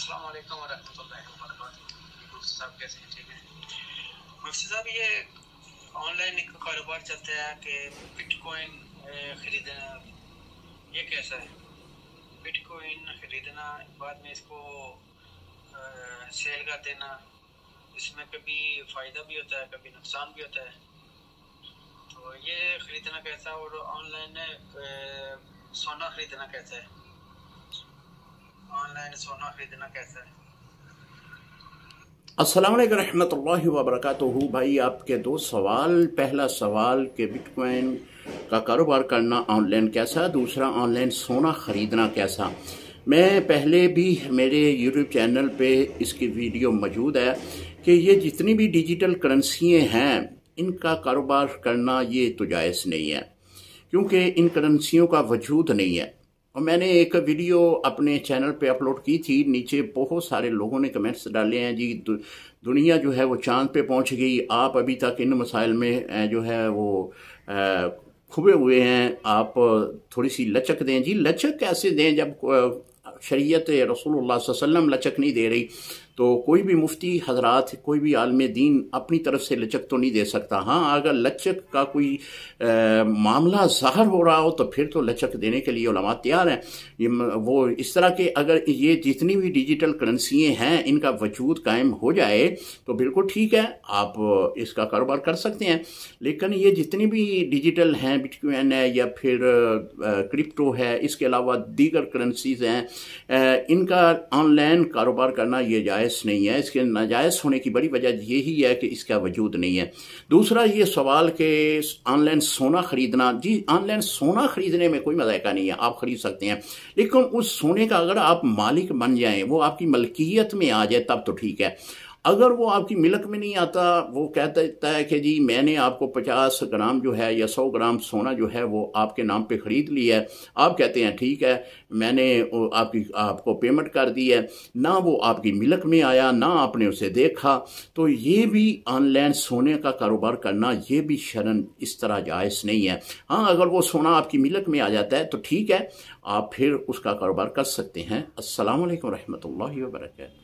अस्सलाम वालेकुम वरहमतुल्लाहि वबरकातुहू। मुफ्ती साहब कैसे हैं? ठीक है मुफ्ती साहब, ये ऑनलाइन एक कारोबार चलता है कि बिटकॉइन खरीदना, ये कैसा है? बिटकॉइन खरीदना, बाद में इसको सेल कर देना, इसमें कभी फ़ायदा भी होता है, कभी नुकसान भी होता है। तो ये खरीदना कैसा है? और ऑनलाइन सोना खरीदना कैसा है? ऑनलाइन सोना खरीदना कैसा है? अस्सलाम वालेकुम रहमतुल्लाहि व बरकातुहू। भाई, आपके दो सवाल। पहला सवाल कि बिटकॉइन का कारोबार करना ऑनलाइन कैसा, दूसरा ऑनलाइन सोना ख़रीदना कैसा। मैं पहले भी मेरे यूट्यूब चैनल पे इसकी वीडियो मौजूद है कि ये जितनी भी डिजिटल करेंसियाँ हैं इनका कारोबार करना ये तो जायज़ नहीं है, क्योंकि इन करेंसियों का वजूद नहीं है। और मैंने एक वीडियो अपने चैनल पे अपलोड की थी, नीचे बहुत सारे लोगों ने कमेंट्स डाले हैं जी, दुनिया जो है वो चांद पे पहुंच गई, आप अभी तक इन मसाइल में जो है वो खुबे हुए हैं, आप थोड़ी सी लचक दें। जी, लचक कैसे दें जब शरीयत रसूलुल्लाह सल्लल्लाहु अलैहि वसल्लम लचक नहीं दे रही? तो कोई भी मुफ्ती हजरात, कोई भी आलम दीन अपनी तरफ से लचक तो नहीं दे सकता। हाँ, अगर लचक का कोई मामला ज़ाहिर हो रहा हो तो फिर तो लचक देने के लिए उलमा तैयार हैं। वो इस तरह के अगर ये जितनी भी डिजिटल करेंसियाँ हैं इनका वजूद कायम हो जाए तो बिल्कुल ठीक है, आप इसका कारोबार कर सकते हैं। लेकिन ये जितनी भी डिजिटल हैं, बिटकॉइन है या फिर क्रिप्टो है, इसके अलावा दीगर करेंसीज हैं, इनका ऑनलाइन कारोबार करना ये जायज़ नहीं है। इसके नाजायज़ होने की बड़ी वजह यही है कि इसका वजूद नहीं है। दूसरा ये सवाल कि ऑनलाइन सोना खरीदना, जी ऑनलाइन सोना खरीदने में कोई मज़ाक़ा नहीं है, आप खरीद सकते हैं। लेकिन उस सोने का अगर आप मालिक बन जाएं, वो आपकी मलकियत में आ जाए, तब तो ठीक है। अगर वो आपकी मिलक में नहीं आता, वो कहता है कि जी मैंने आपको 50 ग्राम जो है या 100 ग्राम सोना जो है वो आपके नाम पे ख़रीद लिया है, आप कहते हैं ठीक है, मैंने आपको पेमेंट कर दी है, ना वो आपकी मिलक में आया, ना आपने उसे देखा, तो ये भी ऑनलाइन सोने का कारोबार करना ये भी शरन इस तरह जायज़ नहीं है। हाँ, अगर वो सोना आपकी मिलक में आ जाता है तो ठीक है, आप फिर उसका कारोबार कर सकते हैं। अस्सलाम वालेकुम रहमतुल्लाहि व बरकातहू।